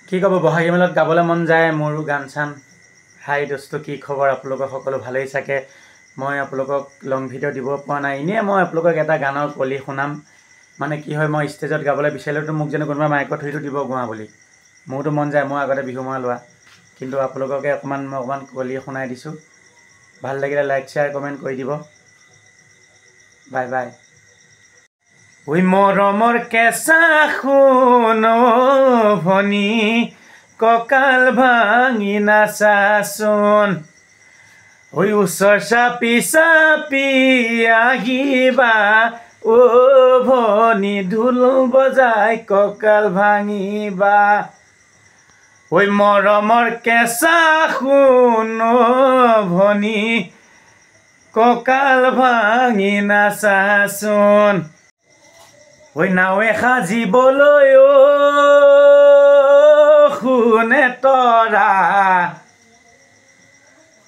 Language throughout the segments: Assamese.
কি ক'ব বহাগী মেলত গাবলৈ মন যায় মোৰো গান চান। হাই দোস্ত কি খবৰ, আপোনালোকৰ সকলো ভালেই চাগে। মই আপোনালোকক লং ভিডিঅ' দিব পৰা নাই। এনেই মই আপোনালোকক এটা গানৰ কলি শুনাম। মানে কি হয়, মই ষ্টেজত গাবলৈ বিচাৰিলেতো মোক যেন কোনোবা মাইকত ধৰিটো দিব গোৱা বুলি। মোৰতো মন যায়, মই আগতে বিহু মৰা লোৱা। কিন্তু আপোনালোককে অকণমান কলি শুনাই দিছোঁ। ভাল লাগিলে লাইক শ্বেয়াৰ কমেণ্ট কৰি দিব। Bye bye. ঐ মৰমৰ কেঁচা সোণ ভনী, কঁকাল ভাঙি নাচাচোন। ঐ ওচৰ চাপি চাপি আহিবা অ ভনী, ঢোল বজাই কঁকাল ভাঙিবা। ঐ মৰমৰ কেঁচা সোণ ভনী, কঁকাল ভাঙি নাচাচোন। ঐ নাৱে সাজিবলৈ সোণে তৰা,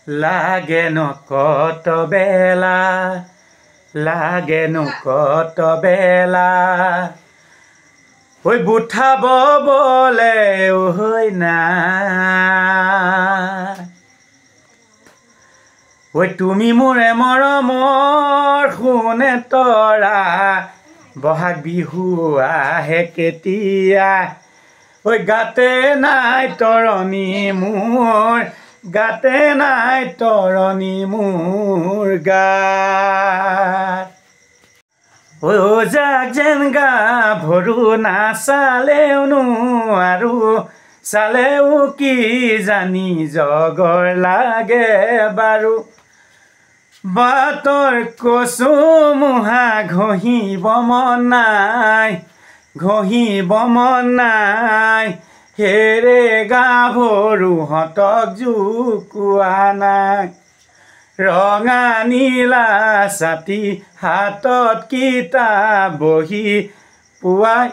লাগেনো কত বেলা, লাগেনো কত বেলা। ঐ বুঠা ববলে ঐ না, ঐ তুমি মোৰে মৰমৰ সোণে তৰা, বহাগ বিহু আহে কেতিয়া। ঐ গাতে নাই তৰণি মোৰ, গাতে নাই তৰণি মোৰ গাত। ঐ যাক যেন গাভৰু নাচালেও নোৱাৰো, চালেও কি জানি জগৰ লাগে বাৰু। বাটৰ কচু মুহা ঘঁহিব মন নাই, ঘঁহিব মন নাই। হেৰে গাভৰুহঁতক জোকোৱা নাই। ৰঙা নীলা ছাতি হাতত কিতাপ বহি পুৱাই